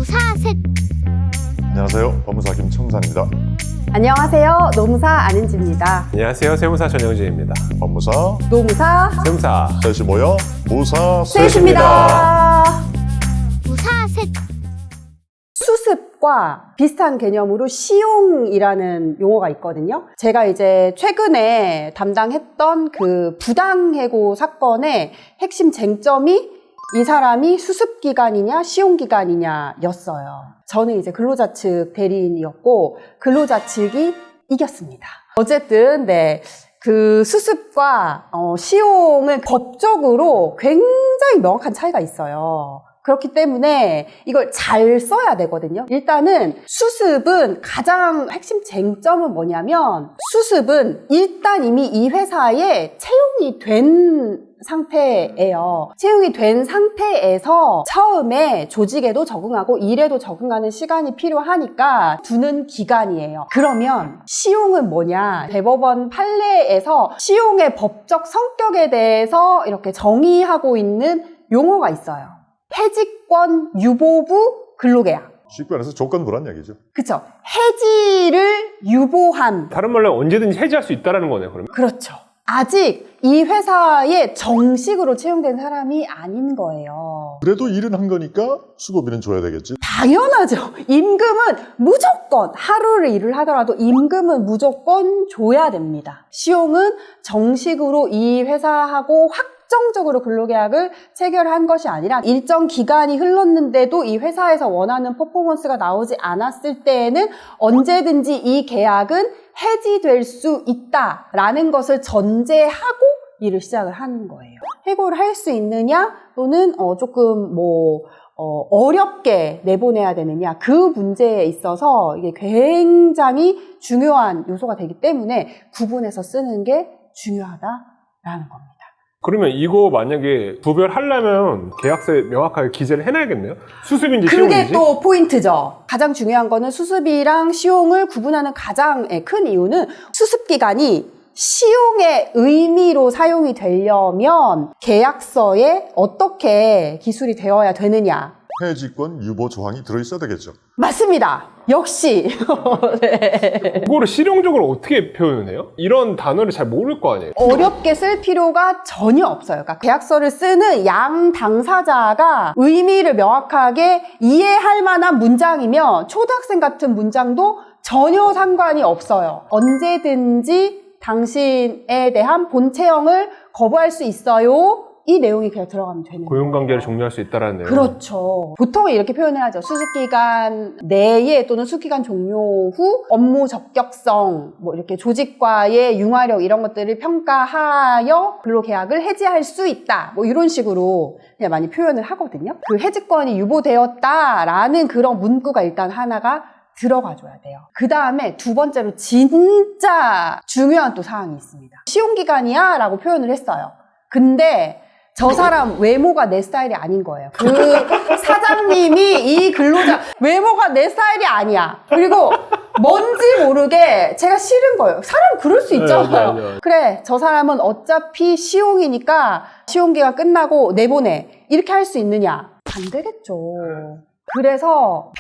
무사셋. 안녕하세요. 법무사 김청산입니다. 안녕하세요. 노무사 안은지입니다. 안녕하세요. 세무사 전영진입니다. 법무사 노무사 세무사 셋이 모여 무사셋입니다. 셋입니다. 무사셋. 수습과 비슷한 개념으로 시용이라는 용어가 있거든요. 제가 이제 최근에 담당했던 그 부당해고 사건의 핵심 쟁점이 이 사람이 수습기관이냐 시용기관이냐 였어요. 저는 이제 근로자 측 대리인이었고 근로자 측이 이겼습니다. 어쨌든 그 수습과 시용은 법적으로 굉장히 명확한 차이가 있어요. 그렇기 때문에 이걸 잘 써야 되거든요. 일단은 수습은 가장 핵심 쟁점은 뭐냐면 수습은 일단 이미 이 회사에 채용이 된 상태예요. 채용이 된 상태에서 처음에 조직에도 적응하고 일에도 적응하는 시간이 필요하니까 두는 기간이에요. 그러면 시용은 뭐냐? 대법원 판례에서 시용의 법적 성격에 대해서 이렇게 정의하고 있는 용어가 있어요. 해지권 유보부 근로계약. 쉽게 말해서 조건부란 얘기죠. 그쵸. 해지를 유보한. 다른 말로 언제든지 해지할 수 있다는 거네요. 그러면 그렇죠. 아직 이 회사에 정식으로 채용된 사람이 아닌 거예요. 그래도 일은 한 거니까 수고비는 줘야 되겠지. 당연하죠. 임금은 무조건 하루를 일을 하더라도 임금은 무조건 줘야 됩니다. 시용은 정식으로 이 회사하고 확정적으로 근로계약을 체결한 것이 아니라 일정 기간이 흘렀는데도 이 회사에서 원하는 퍼포먼스가 나오지 않았을 때에는 언제든지 이 계약은 해지될 수 있다라는 것을 전제하고 일을 시작을 하는 거예요. 해고를 할 수 있느냐 또는 조금 어렵게 내보내야 되느냐 그 문제에 있어서 이게 굉장히 중요한 요소가 되기 때문에 구분해서 쓰는 게 중요하다라는 겁니다. 그러면 이거 만약에 구별하려면 계약서에 명확하게 기재를 해놔야겠네요. 수습인지 그게 시용인지. 또 포인트죠. 가장 중요한 거는 수습이랑 시용을 구분하는 가장 큰 이유는 수습기간이 시용의 의미로 사용이 되려면 계약서에 어떻게 기술이 되어야 되느냐. 해지권 유보 조항이 들어있어야 되겠죠. 맞습니다. 역시. 네. 그거를 실용적으로 어떻게 표현을 해요? 이런 단어를 잘 모를 거 아니에요? 어렵게 쓸 필요가 전혀 없어요. 그러니까 계약서를 쓰는 양 당사자가 의미를 명확하게 이해할 만한 문장이면 초등학생 같은 문장도 전혀 상관이 없어요. 언제든지 당신에 대한 본채용을 거부할 수 있어요. 이 내용이 그냥 들어가면 되는 거예요. 고용관계를 종료할 수 있다라는 내용. 그렇죠. 보통은 이렇게 표현을 하죠. 수습기간 내에 또는 수습기간 종료 후 업무 적격성, 이렇게 조직과의 융화력 이런 것들을 평가하여 근로계약을 해지할 수 있다. 이런 식으로 그냥 많이 표현을 하거든요. 그 해지권이 유보되었다라는 그런 문구가 일단 하나가 들어가줘야 돼요. 그 다음에 두 번째로 진짜 중요한 또 사항이 있습니다. 시용기간이야 라고 표현을 했어요. 근데 저 사람 외모가 내 스타일이 아닌 거예요. 그 사장님이 이 근로자 외모가 내 스타일이 아니야. 그리고 뭔지 모르게 제가 싫은 거예요. 사람 그럴 수 있잖아요. 네. 그래, 저 사람은 어차피 시용이니까 시용기가 끝나고 내보내. 이렇게 할 수 있느냐? 안 되겠죠. 그래서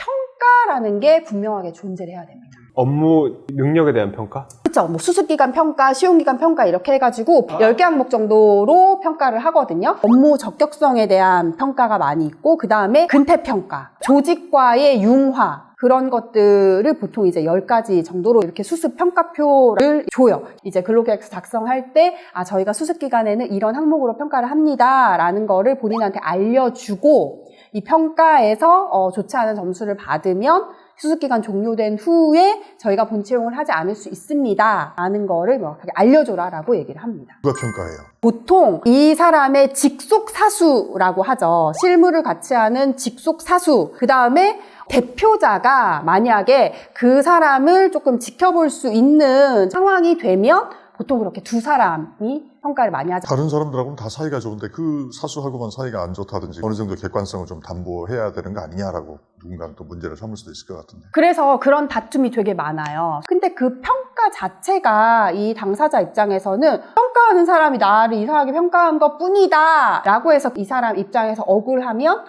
평가라는 게 분명하게 존재를 해야 됩니다. 업무 능력에 대한 평가? 그렇죠. 수습기간 평가, 시용기간 평가 이렇게 해가지고 10개 항목 정도로 평가를 하거든요. 업무 적격성에 대한 평가가 많이 있고 그 다음에 근태평가, 조직과의 융화 그런 것들을 보통 이제 10가지 정도로 이렇게 수습 평가표를 줘요. 이제 근로계약서 작성할 때 저희가 수습기간에는 이런 항목으로 평가를 합니다 라는 거를 본인한테 알려주고 이 평가에서 좋지 않은 점수를 받으면 수습기간 종료된 후에 저희가 본채용을 하지 않을 수 있습니다 라는 거를 명확하게 알려줘라 라고 얘기를 합니다. 누가 평가해요? 보통 이 사람의 직속사수라고 하죠. 실무를 같이 하는 직속사수. 그 다음에 대표자가 만약에 그 사람을 조금 지켜볼 수 있는 상황이 되면 보통 그렇게 두 사람이 평가를 많이 하죠. 다른 사람들하고는 다 사이가 좋은데 그 사수하고만 사이가 안 좋다든지 어느 정도 객관성을 좀 담보해야 되는 거 아니냐라고 누군가는 또 문제를 삼을 수도 있을 것 같은데. 그래서 그런 다툼이 되게 많아요. 근데 그 평가 자체가 이 당사자 입장에서는 평가하는 사람이 나를 이상하게 평가한 것 뿐이다 라고 해서 이 사람 입장에서 억울하면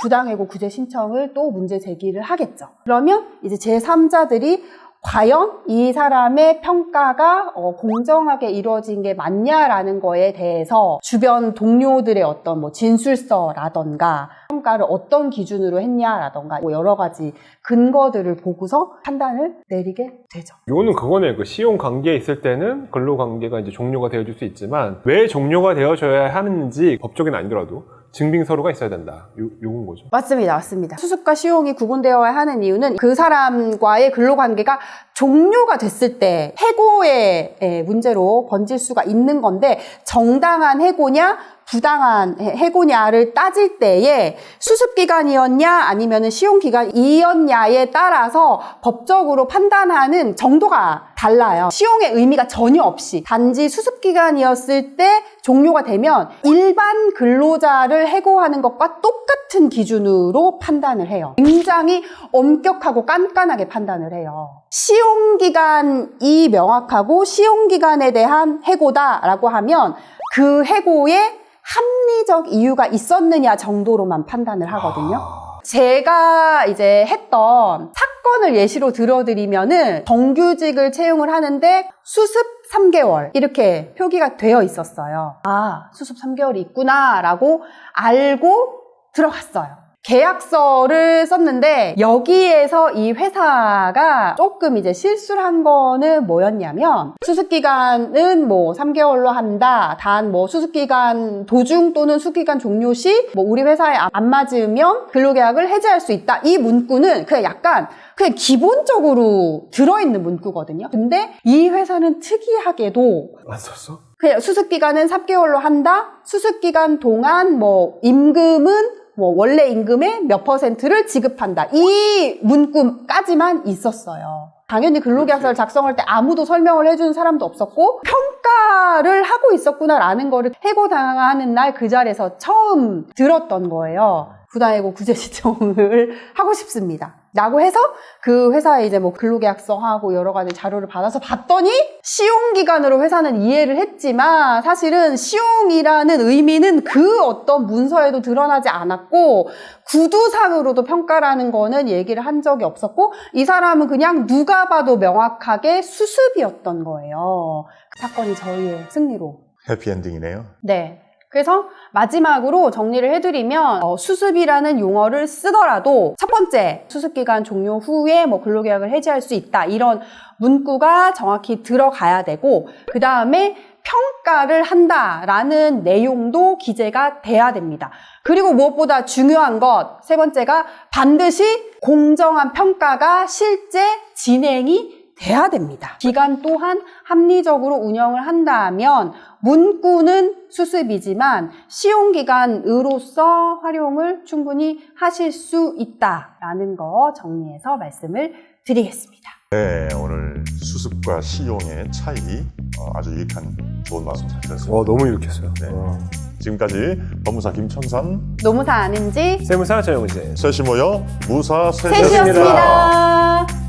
부당해고 구제 신청을 또 문제 제기를 하겠죠. 그러면 이제 제3자들이 과연 이 사람의 평가가 공정하게 이루어진 게 맞냐라는 거에 대해서 주변 동료들의 어떤 뭐 진술서라던가 평가를 어떤 기준으로 했냐라던가 뭐 여러 가지 근거들을 보고서 판단을 내리게 되죠. 이거는 그거네. 그 시용 관계에 있을 때는 근로 관계가 이제 종료가 되어줄 수 있지만 왜 종료가 되어져야 하는지 법적인 아니더라도 증빙서류가 있어야 된다. 요건 거죠. 맞습니다. 수습과 시용이 구분되어야 하는 이유는 그 사람과의 근로관계가 종료가 됐을 때 해고의 문제로 번질 수가 있는 건데 정당한 해고냐 부당한 해고냐를 따질 때에 수습기간이었냐 아니면 시용기간이었냐에 따라서 법적으로 판단하는 정도가 달라요. 시용의 의미가 전혀 없이 단지 수습기간이었을 때 종료가 되면 일반 근로자를 해고하는 것과 똑같은 기준으로 판단을 해요. 굉장히 엄격하고 깐깐하게 판단을 해요. 시용기간이 명확하고 시용기간에 대한 해고다라고 하면 그 해고에 합리적 이유가 있었느냐 정도로만 판단을 하거든요. 제가 이제 했던 사건을 예시로 들어드리면은 정규직을 채용을 하는데 수습 3개월 이렇게 표기가 되어 있었어요. 아, 수습 3개월이 있구나라고 알고 들어갔어요. 계약서를 썼는데 여기에서 이 회사가 조금 이제 실수를 한 거는 뭐였냐면 수습기간은 뭐 3개월로 한다. 단 뭐 수습기간 도중 또는 수습기간 종료 시 뭐 우리 회사에 안 맞으면 근로계약을 해지할 수 있다. 이 문구는 그냥 약간 그냥 기본적으로 들어있는 문구거든요. 근데 이 회사는 특이하게도 안 썼어? 그냥 수습기간은 3개월로 한다. 수습기간 동안 뭐 임금은 뭐 원래 임금의 몇 %를 지급한다. 이 문구까지만 있었어요. 당연히 근로계약서를 작성할 때 아무도 설명을 해주는 사람도 없었고 평가를 하고 있었구나라는 거를 해고당하는 날 그 자리에서 처음 들었던 거예요. 부당해고 구제 신청을 하고 싶습니다. 라고 해서 그 회사에 이제 뭐 근로계약서하고 여러 가지 자료를 받아서 봤더니 시용기간으로 회사는 이해를 했지만 사실은 시용이라는 의미는 그 어떤 문서에도 드러나지 않았고 구두상으로도 평가라는 거는 얘기를 한 적이 없었고 이 사람은 그냥 누가 봐도 명확하게 수습이었던 거예요. 그 사건이 저희의 승리로. 해피엔딩이네요. 네. 그래서 마지막으로 정리를 해드리면 수습이라는 용어를 쓰더라도 첫 번째 수습기간 종료 후에 뭐 근로계약을 해지할 수 있다 이런 문구가 정확히 들어가야 되고 그 다음에 평가를 한다라는 내용도 기재가 돼야 됩니다. 그리고 무엇보다 중요한 것 세 번째가 반드시 공정한 평가가 실제 진행이 돼야 됩니다. 기간 또한 합리적으로 운영을 한다면 문구는 수습이지만 시용기간으로서 활용을 충분히 하실 수 있다라는 거 정리해서 말씀을 드리겠습니다. 네, 오늘 수습과 시용의 차이 아주 유익한 좋은 말씀 잘 들었습니다. 너무 유익했어요. 네. 지금까지 법무사 김천산, 노무사 아는지 세무사 정영진. 셋이 모여 무사 셋이었습니다. 셋이었습니다.